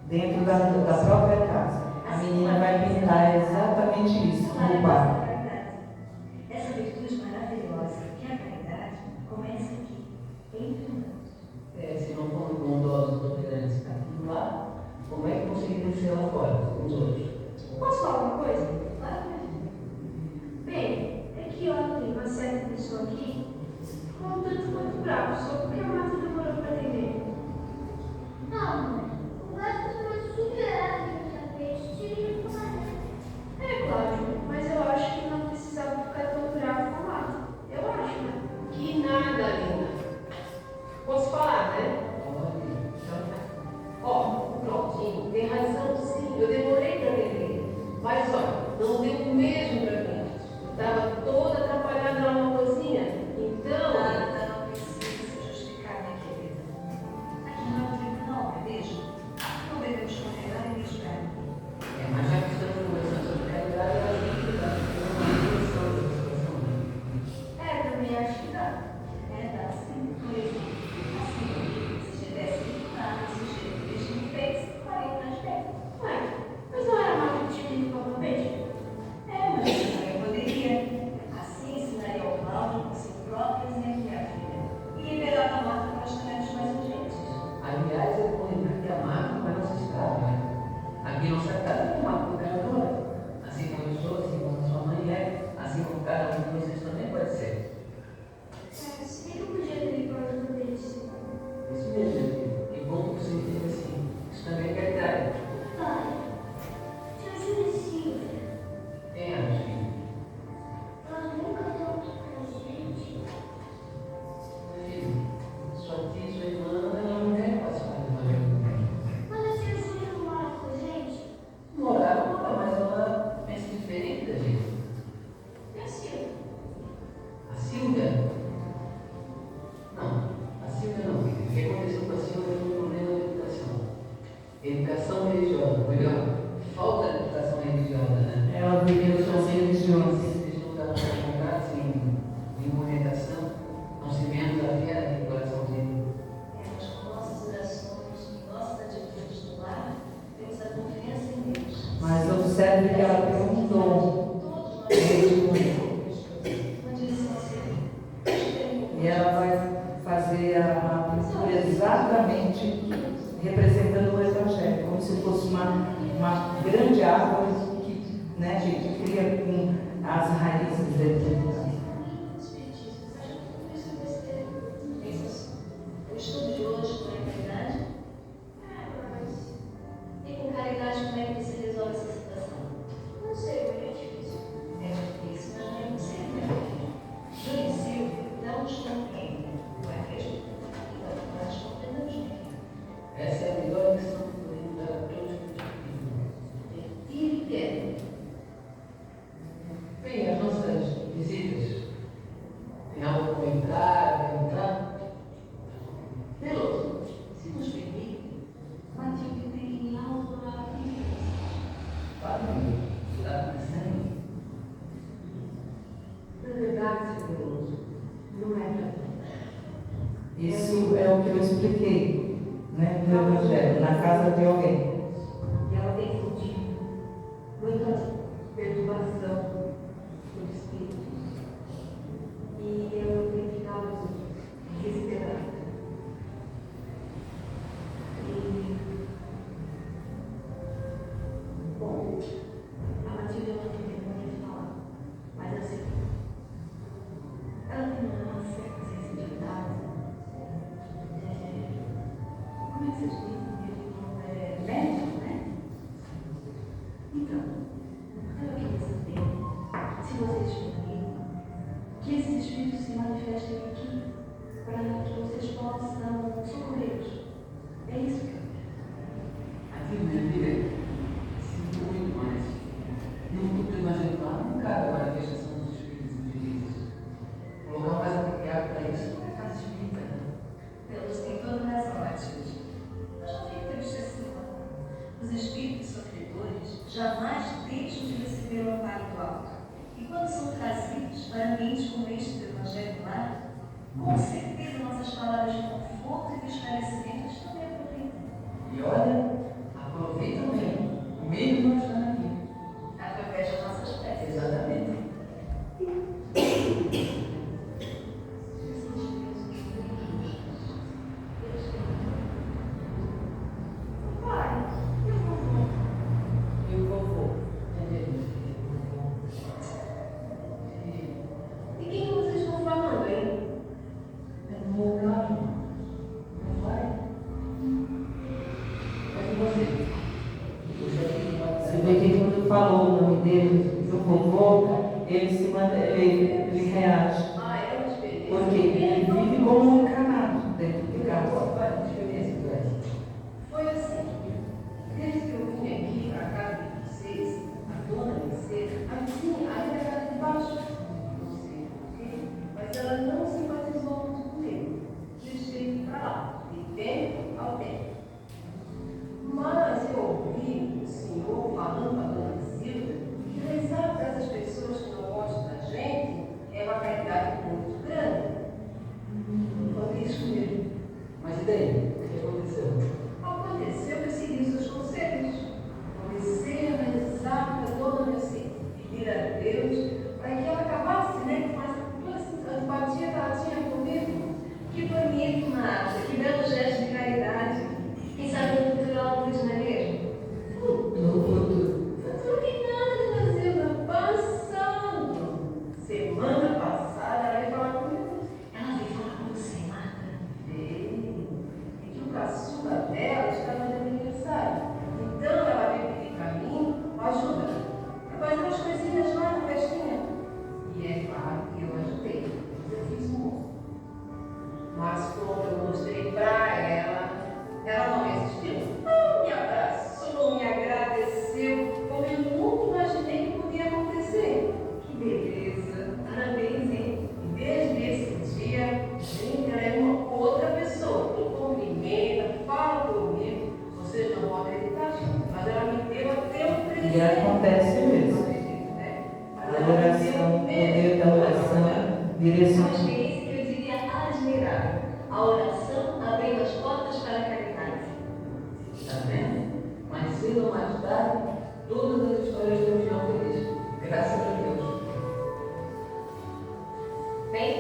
dentro da própria casa. A menina vai pintar exatamente isso no bar. Essa virtude maravilhosa que é a caridade começa aqui, entre nós. Se não formos bondosos ou tolerantes aqui lá, como é que conseguimos ser lá fora, com os outros? Posso falar uma coisa? Claro, Bem, é que ontem uma certa pessoa aqui ficou um tanto quanto bravo só porque a Marta demorou para atender. Não, mãe. O gato foi superado no tapete, tirei o camarão. É claro, mas eu acho que não precisava ficar tão bravo com a Marta. Eu acho, né? Que nada, linda. Posso falar, né? Ó, o Claudinho tem razão, sim. Eu demorei para atender. Mas, olha, não deu mesmo para mim. Eu estava toda atrapalhada lá na cozinha. Então... nada não precisa se justificar, minha querida. Aqui não é um tribunal, não é mesmo? Não devemos condenar e julgar. Mas já que estamos conversando sobre realidade, eu acho que dá uma dimensão da situação. Também acho que dá. Dá sim. Por exemplo, assim, se tivesse limpado o sujeito que me fez, faria mais bem. Ué, mas não era mais que tinha limpado o tapete? Mas eu também poderia. Assim ensinaria ao Cláudio com seu próprio exemplo, minha filha. E liberava a Marta para os talentos mais urgentes. Aliás, é bom lembrar que a máquina não é nossa escrava, né? Aqui em nossa casa tem uma cuidadora. Assim como eu sou, assim como a sua mãe é, assim como cada um de vocês também pode ser. Se eu podia ter limpado o tapete, senhor. Isso mesmo, meu filho. Que bom que você entende assim. Isso também é caridade. Pai, tia Júlia e Silvia, Tem anos, filho. elas nunca dão pra gente. Meu filho, sua tia e sua irmã, ela não quer participar do evangelho. Mas a tia Júlia não mora com a gente? Moraram, mas ela pensa diferente da gente. E a Silvia? A Silvia? Não, a Silvia não. O que aconteceu com a Silvia foi um problema de educação. Educação religiosa, melhor, falta de educação religiosa, né? Ela viveu suas religiões. Eles não estavam contados em nenhuma orientação, não se vendo a fé no coraçãozinho. Mas com nossas orações e nossas atitudes no lar, temos a confiança em Deus. Mas observe que ela tem um dom. Todos nós Desde muito. temos uma direção a seguir. E ela vai fazer a pintura exatamente representando o Evangelho, como se fosse uma grande árvore que né? A gente cria com as raízes dentro de nós. O estudo de hoje não é caridade? E com caridade, como é que você resolve essa situação? Não sei, mas é difícil. É difícil, mas não é impossível. Júlio e Silvia não nos compreendem, não é mesmo? Então, nós compreendemos bem. Essa é a melhor lição que podemos dar a todos que nos E quer. Bem, as nossas visitas. Tem algo para entrar? Veloso, se nos permite, Matilde tem algo a dizer. Fala-me, está pensando? Na verdade, seu Veloso, não é para mim. Isso é o que eu expliquei, né, no Evangelho, na casa de alguém. E ela tem sentido muita perturbação do espírito. E eu tenho ficado desesperada. Bom, a Matilde não tem vergonha de falar, mas assim, ela tem uma certa sensibilidade. Como é que vocês dizem? Ele é médico, né? Então, eu queria saber se vocês permitem que esses espíritos se manifestem aqui para que vocês possam socorrê-los. É isso que eu quero. Aqui, minha filha, sinto muito mais. Não pude imaginar nunca a manifestação dos espíritos felizes. O lugar mais apropriado para isso é a casa espírita. Deus tem toda razão, Matilde. Nós não temos esquecido. Os espíritos sofredores jamais deixam de receber o amparo do alto. E quando são trazidos para ambientes como este do Evangelho do Lar, com certeza nossas palavras de conforto e de esclarecimento estão bem aproveitam. E olha, aproveita mesmo não estando aqui. Através das nossas preces. Exatamente. Pai, eu vou. E o vovô? E quem vocês estão falando, hein? É no meu carro. Não vai? Mas e você? Você vê que quando falou o nome dele, do vovô, ele reage. Ah, é uma experiência. Porque ele vive como um encanado dentro de casa. Foi assim. Desde que eu vim aqui para a casa de vocês, a dona Mercedes, a vizinha, ali da casa de baixo, não sei porquê, mas ela não simpatizou muito comigo. Deixei para lá, de tempo ao tempo. Mas eu ouvi o senhor falando com a dona Silvia que rezar para essas pessoas que não gostam da gente é uma caridade muito grande. Falei isso comigo. Mas e daí? O que aconteceu? Aconteceu que eu segui os seus conselhos. Comecei a rezar para a dona Mercedes, pedir a Deus para que ela acabasse, né, com toda essa antipatia que ela tinha comigo. Que bonito, Marta. Que belo gesto de caridade. Quem sabe no futuro ela mude, não é mesmo? No futuro. Futuro que nada de Brasil, passando. Semana passada ela veio falar comigo. Ela veio falar com você, Marta. E que o caçula dela estava de aniversário. Então ela veio pedir para mim ajuda para fazer umas coisinhas lá na festinha. E é claro que eu ajudei. Eu fiz um. Mas quando eu mostrei para ela não resistiu. Me abraçou, me agradeceu, como eu nunca imaginei que podia acontecer. Que beleza! Parabéns, hein? E desde esse dia, gente, ela é uma outra pessoa. Me cumprimenta, fala comigo. Vocês não vão acreditar, mas ela me deu até um presente. E acontece mesmo. Né? A oração, o poder da oração, direção. Uma experiência que eu diria admirável. A oração abrindo as portas para a caridade. Está vendo? Mais cedo ou mais tarde, todas as histórias têm um final feliz. Graças a Deus. Bem,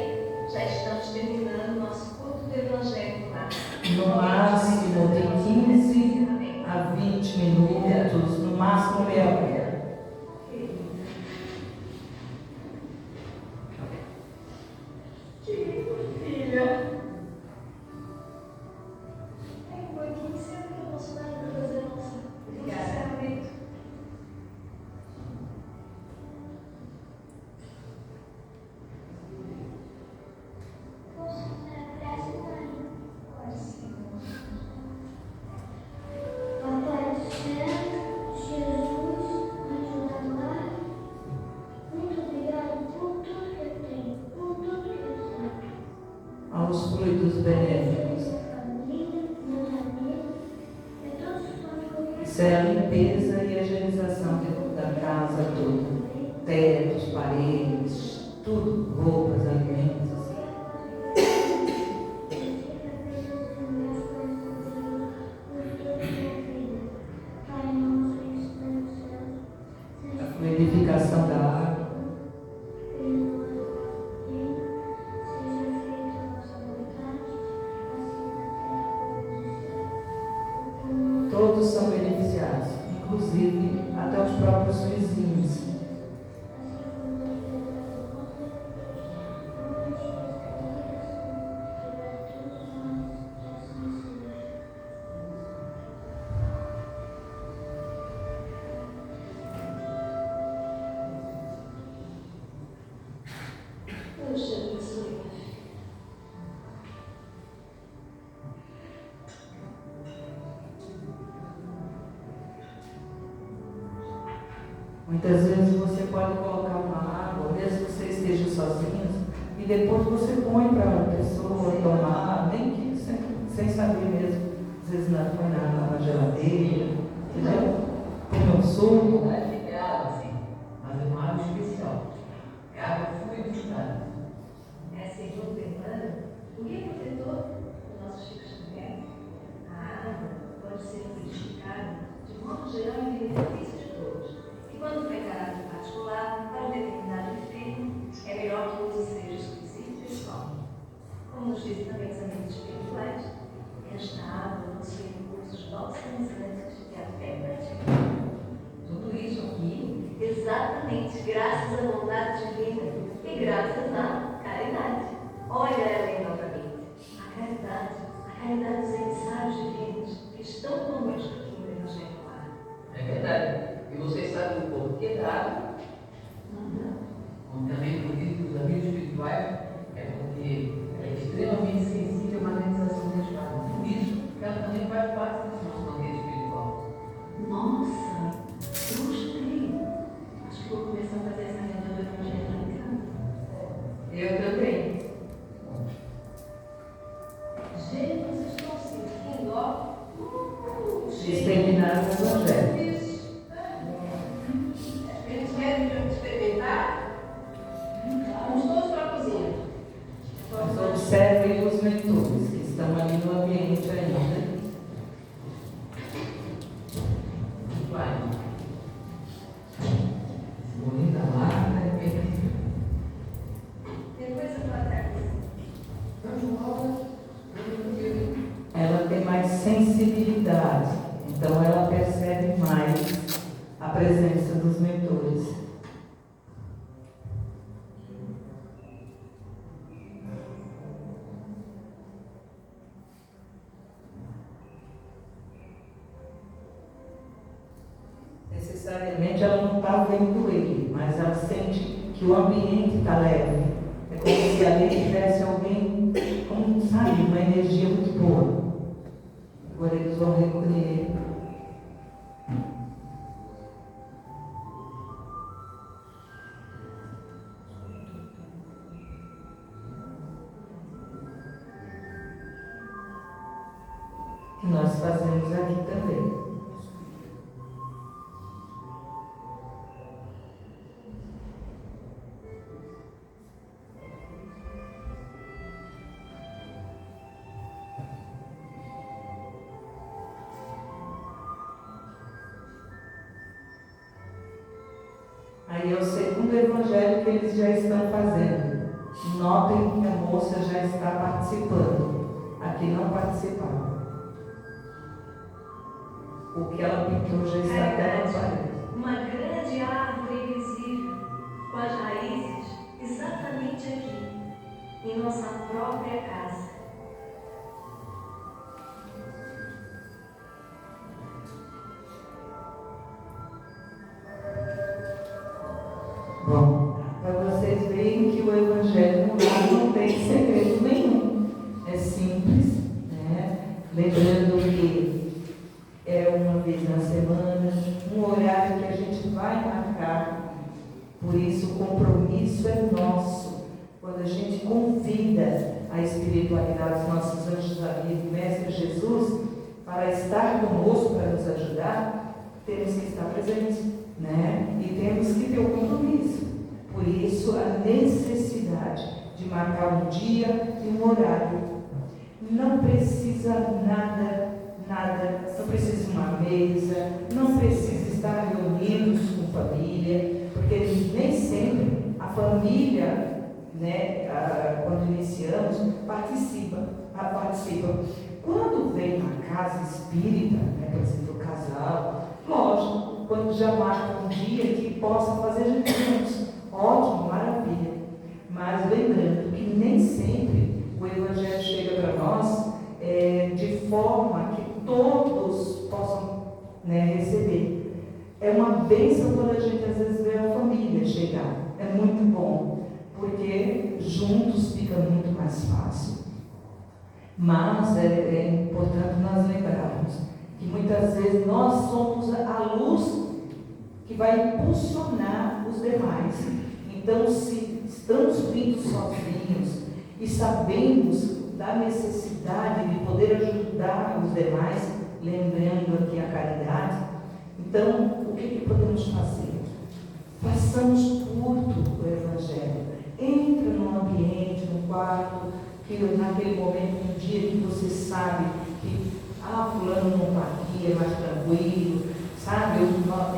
já estamos terminando o nosso culto do Evangelho do Lar. No máximo de 15 a 20 minutos, no máximo meia hora. Isso é a limpeza e a higienização da casa toda. Tetos, paredes, tudo, roupas, alimentos. A fluidificação da água. Todos são beneficiados, inclusive até os próprios vizinhos. Deus te abençoe. Muitas vezes você pode colocar uma água, mesmo que você esteja sozinho, e depois você põe para uma pessoa tomar, nem que sem saber mesmo. Às vezes não põe na geladeira, entendeu? Põe um suco. É água, sim, mas é uma água especial. É água fluidificada. Segundo Emmanuel, o guia protetor do nosso Chico Xavier, a água pode ser fluidificada de modo geral em benefício de todos. E quando for em caráter particular, para um determinado efeito, é melhor que o uso seja exclusivo e pessoal. Como nos dizem também os amigos espirituais, esta água possui recursos balsamizantes e até praticam. Tudo isso aqui, exatamente graças à bondade divina e graças à caridade. Olha ela novamente. A caridade dos emissários divinos que estão conosco aqui no Evangelho Lar. É verdade. E vocês sabem o porquê da água? Como também por isso dos amigos espirituais, é porque é extremamente sensível à magnetização do espaço. Por isso, ela também faz parte do nosso banquete espiritual. Nossa, eu gostei. Acho que vou começar a fazer essa reunião do Evangelho lá em casa. Eu também. Gente, vocês estão sentindo, ó. Exterminar o Evangelho. Eles querem experimentar? Vamos todos para a cozinha. Mas observem os mentores que estão ali no ambiente ainda. Vai. Bonita lá, né? Depois eu vou atrás. Ela tem mais sensibilidade, então ela percebe mais a presença dos mentores. Necessariamente ela não está vendo ele, mas ela sente que o ambiente está leve. É como se ali tivesse alguém, como sabe, uma energia muito boa. Agora eles vão recolher. Que nós fazemos aqui também. Aí é o segundo evangelho que eles já estão fazendo. Notem que a moça já está participando. Aqui não participava. O que ela pintou já está até na parede. Uma grande árvore invisível, com as raízes exatamente aqui, em nossa própria casa. Bom, para vocês verem que o Evangelho não tem segredo nenhum. É simples, né? Lembrando que é uma vez na semana, um horário que a gente vai marcar. Por isso o compromisso é nosso. Quando a gente convida a espiritualidade dos nossos anjos amigos, Mestre Jesus, para estar conosco, para nos ajudar, temos que estar presentes, né? E temos que ter o compromisso. Por isso, a necessidade de marcar um dia e um horário. Não precisa nada, não precisa uma mesa, não precisa estar reunidos com família, porque nem sempre a família, né, quando iniciamos, participa. Quando vem na casa espírita, né, por exemplo, o casal, lógico, quando já marca um dia que possa fazer juntos, ótimo, maravilha. Mas lembrando que nem sempre o Evangelho chega para nós de forma que todos possam, né, receber. É uma bênção quando a gente às vezes vê a família chegar. É muito bom, porque juntos fica muito mais fácil. Mas é importante nós lembrarmos que muitas vezes nós somos a luz que vai impulsionar os demais. Então, se estamos vindo sozinhos e sabemos da necessidade de poder ajudar os demais, lembrando aqui a caridade, então, o que podemos fazer? Façamos curto o Evangelho. Entra no ambiente, no quarto, que naquele momento, um dia que você sabe que fulano não está aqui, é mais tranquilo, sabe?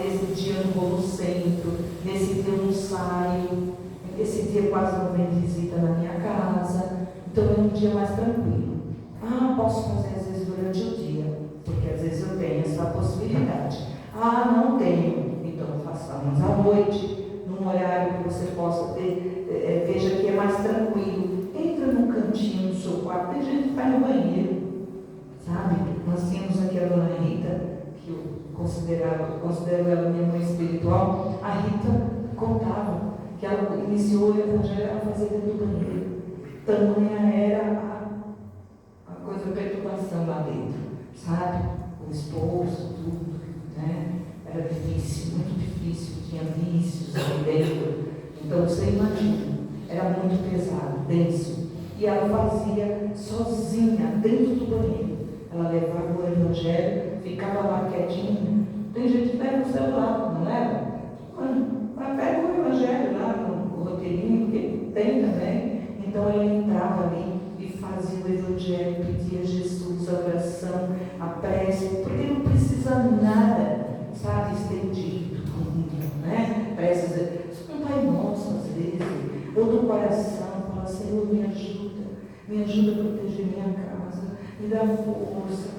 Esse dia eu não vou no centro, nesse dia eu não saio, esse dia quase não vem visita na minha casa, então é um dia mais tranquilo. Posso fazer às vezes durante o dia, porque às vezes eu tenho essa possibilidade. Não tenho, então façamos à noite, num horário que você possa ter, veja que é mais tranquilo. Entra num cantinho do seu quarto, tem gente que vai no banheiro, sabe? Nós tínhamos aqui a dona Rita, que eu considero ela minha mãe espiritual. A Rita contava que ela iniciou o Evangelho, ela fazia dentro do banheiro. Tamanha era a coisa, a perturbação lá dentro, sabe? O esposo, tudo, né? Era difícil, muito difícil, tinha vícios ali dentro. Então você imagina, era muito pesado, denso. E ela fazia sozinha, dentro do banheiro. Ela levava o Evangelho, ficava lá quietinha. Tem gente que pega o celular, não leva? Mas pega o Evangelho lá no roteirinho, que tem também. Então ela entrava ali e fazia o Evangelho, pedia a Jesus a oração, a prece, porque não precisa nada, sabe, estendido, né? Preces, isso não vai nosso às vezes, ou do coração, fala, Senhor, me ajuda a proteger minha casa, me dá força,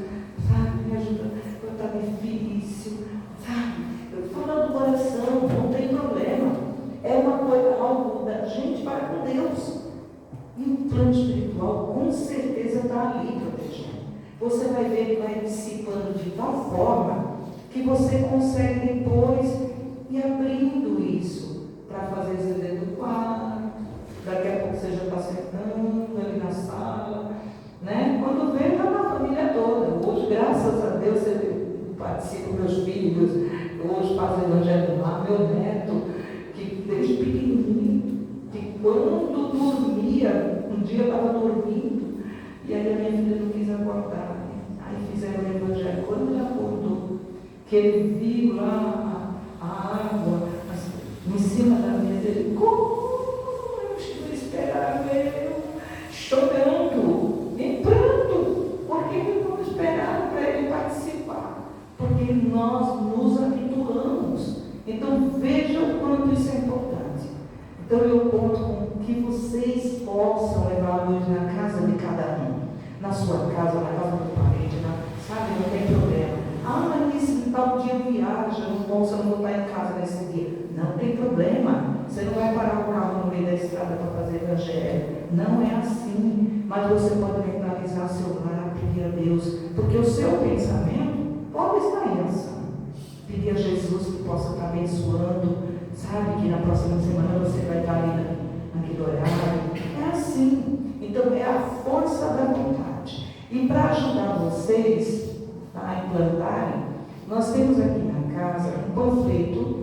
sabe, me ajuda quando está difícil, sabe, fala do coração, não tem problema, é uma coisa, algo da gente para com Deus. E o plano espiritual com certeza está ali protegendo. Você vai ver que vai dissipando de tal forma que você consegue depois ir abrindo isso para fazer isso dentro do quarto. Daqui a pouco você já está sentando ali na sala, né? Quando vem, está na família toda. Hoje, graças a Deus, eu participo com meus filhos, hoje faço evangelho lá, meu neto, que desde pequenininho, que quando dormia, um dia eu estava dormindo, e aí a minha filha não quis acordar. Aí fizeram o evangelho. Quando ele acordou, que ele viu lá a água em cima da mesa, ele, como eu estive esperando ele, chorando, em pranto, porque ele não esperava para ele participar, porque nós nos habituamos. Então veja o quanto isso é importante. Então eu conto com que vocês possam levar a luz na casa de cada um, na sua casa, na casa do parente, sabe, não tem problema. Mas nesse tal dia viaja, não posso, eu não vou estar em casa nesse dia. Não tem problema. Você não vai parar o carro no meio da estrada para fazer evangelho. Não é assim. Mas você pode mentalizar seu lar, pedir a Deus, porque o seu pensamento pode estar em ação. Pedir a Jesus que possa estar abençoando, sabe, que na próxima semana você vai estar ali naquele horário. É assim. Então é a força da vontade. E para ajudar vocês a implantarem, nós temos aqui na casa um panfletinho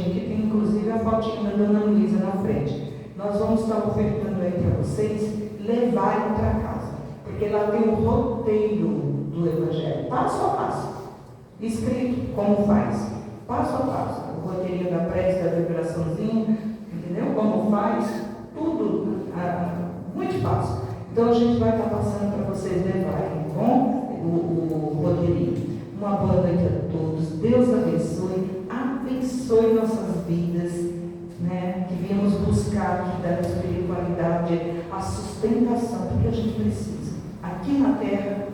que tem inclusive a fotinha da Dona Luísa na frente. Nós vamos estar ofertando aí para vocês levarem para casa, porque lá tem o roteiro do Evangelho, passo a passo, escrito. como faz? Passo a passo. O roteirinho da prece, da vibraçãozinha, entendeu? Como faz? Tudo muito fácil. Então a gente vai estar passando para vocês levarem, tá bom? O roteirinho. Uma boa noite a todos. Deus abençoe nossas vidas, né? Que viemos buscar aqui da espiritualidade, a sustentação, porque a gente precisa. Aqui na Terra,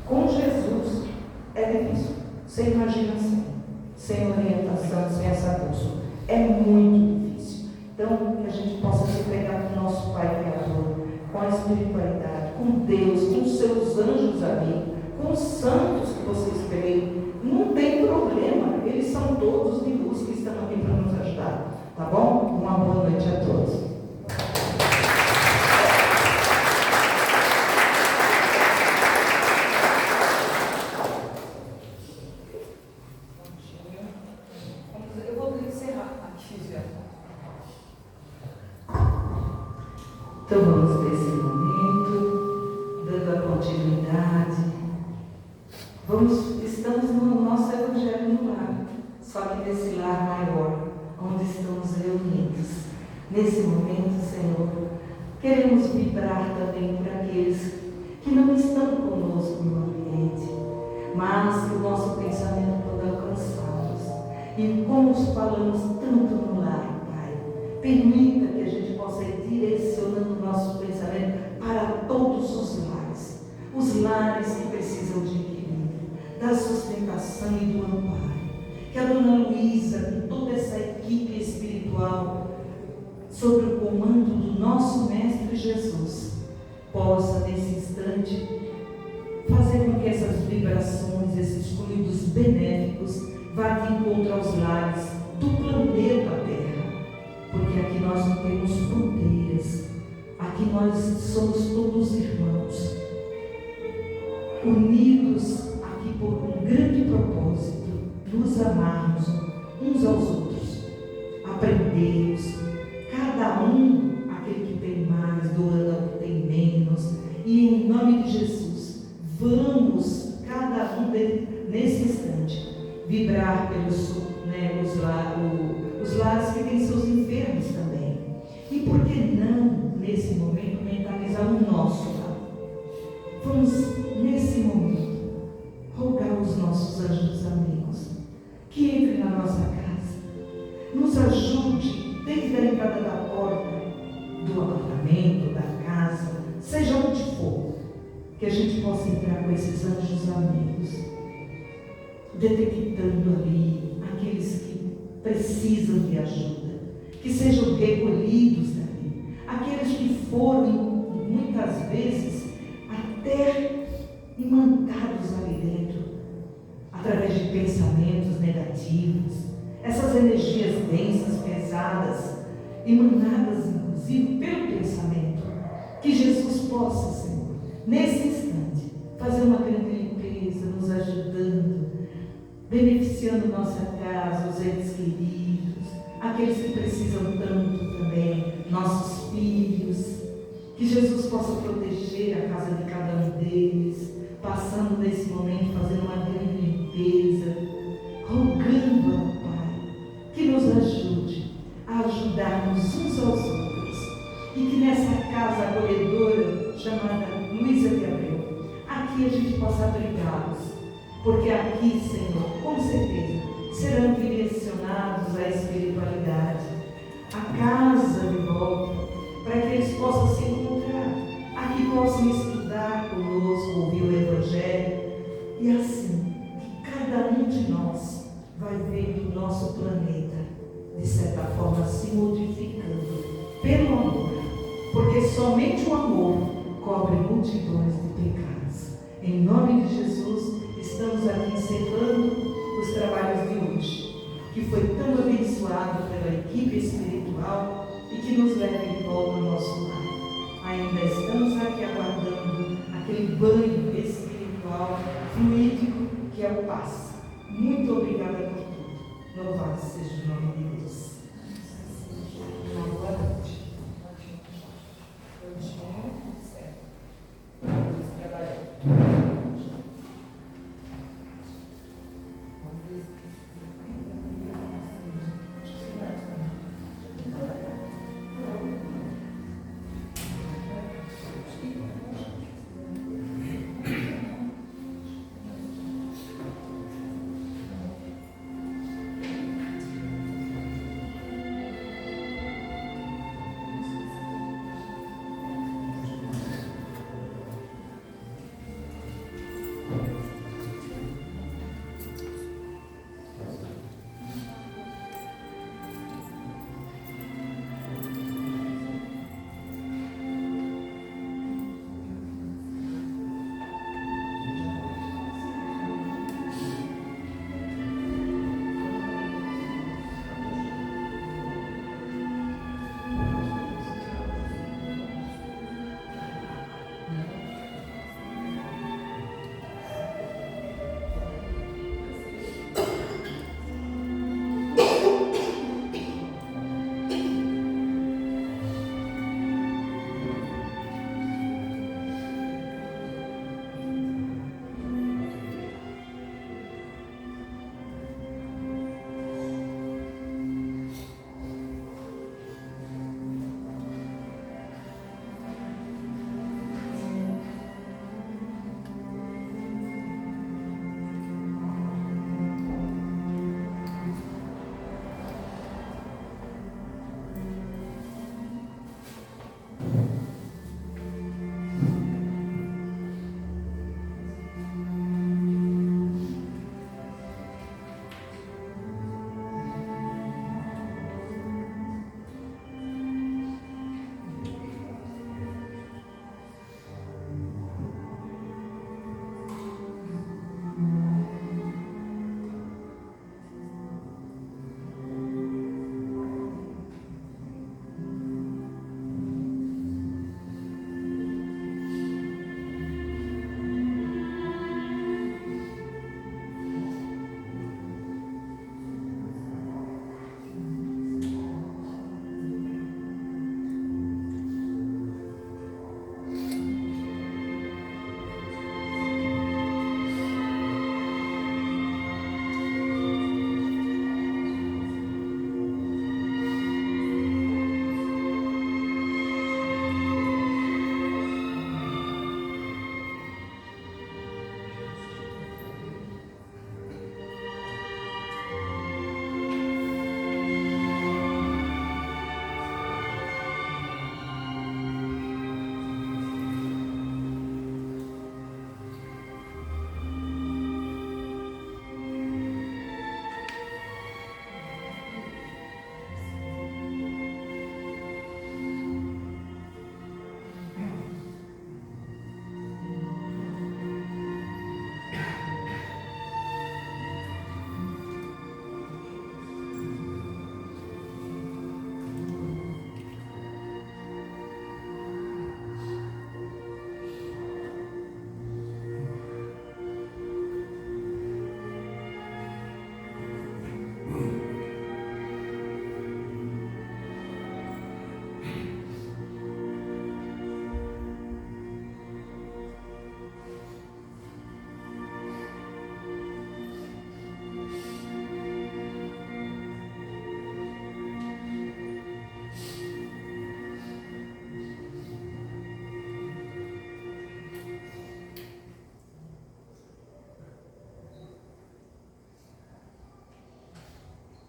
com Jesus, é difícil. Você imagina assim, sem orientação, sem essa bússola. É muito difícil. Então, que a gente possa se pegar com o nosso Pai Criador, com a espiritualidade, com Deus, com os seus anjos amigos, com os santos que vocês creem. Não tem problema, eles são todos de luz que estão aqui para nos ajudar. Tá bom? Uma boa noite a todos. Eu vou encerrar aqui já. Então vamos ter esse momento, dando a continuidade. Estamos no nosso Evangelho no lar, só que nesse lar maior, onde estamos reunidos. Nesse momento, Senhor, queremos vibrar também para aqueles que não estão conosco no ambiente, mas que o nosso pensamento pode alcançá-los. E como falamos tanto no lar, Pai, permita que a gente possa ir direcionando o nosso pensamento para todos os lares que precisam de equilíbrio, da sustentação e do amparo. Que a Dona Luísa, com toda essa equipe espiritual, sob o comando do nosso Mestre Jesus, possa, nesse instante, fazer com que essas vibrações, esses fluidos benéficos, vá de encontro aos lares do planeta Terra. Porque aqui nós não temos fronteiras, aqui nós somos todos irmãos, unidos aqui por um grande propósito, nos amarmos uns aos outros, aprendermos, cada um, aquele que tem mais, doando ao que tem menos, e em nome de Jesus, vamos, cada um nesse instante, vibrar pelos os lares que têm seus enfermos também. E por que não, nesse momento, mentalizar o nosso lar? Vamos, nesse momento, rogar aos nossos anjos amigos que entrem na nossa casa, nos ajude desde a entrada da porta do apartamento, da casa, seja onde for, que a gente possa entrar com esses anjos amigos, detectando ali aqueles que precisam de ajuda, que sejam recolhidos dali, aqueles que foram, muitas vezes, até imantados ali dentro, através de pensamentos negativos, essas energias densas, pesadas, emanadas inclusive pelo pensamento, que Jesus possa, Senhor, nesse instante, fazer uma grande limpeza, nos ajudando, beneficiando nossa casa, os entes queridos, aqueles que precisam tanto também, nossos filhos, que Jesus possa proteger a casa de cada um deles, passando nesse momento, fazendo uma grande limpeza, rogando ao Pai que nos ajude a ajudarmos uns aos outros, e que nessa casa acolhedora chamada Luísa de Abreu, aqui a gente possa abrigá-los, porque aqui, Senhor, com certeza, serão direcionados à espiritualidade, à casa de volta, para que eles possam se encontrar, aqui possam estudar conosco, ouvir o Evangelho, e assim, que cada um de nós vai vendo o nosso planeta, de certa forma, se modificando pelo amor, porque somente o amor cobre multidões de pecados. Em nome de Jesus, estamos aqui encerrando os trabalhos de hoje, que foi tão abençoado pela equipe espiritual e que nos leva de volta ao nosso lar. Ainda estamos aqui aguardando aquele banho espiritual, fluídico, que é o passe. Muito obrigada por tudo. Louvado seja o nome de Deus. Uma boa noite. Vamos trabalhar. Vamos ver.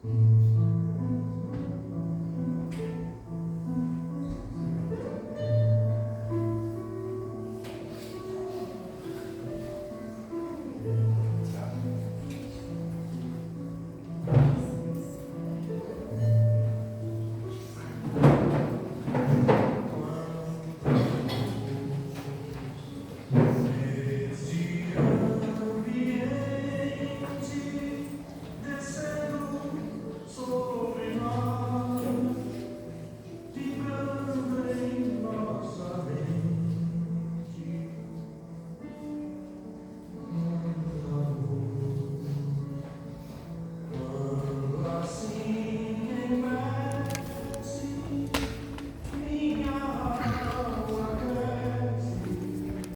Amém.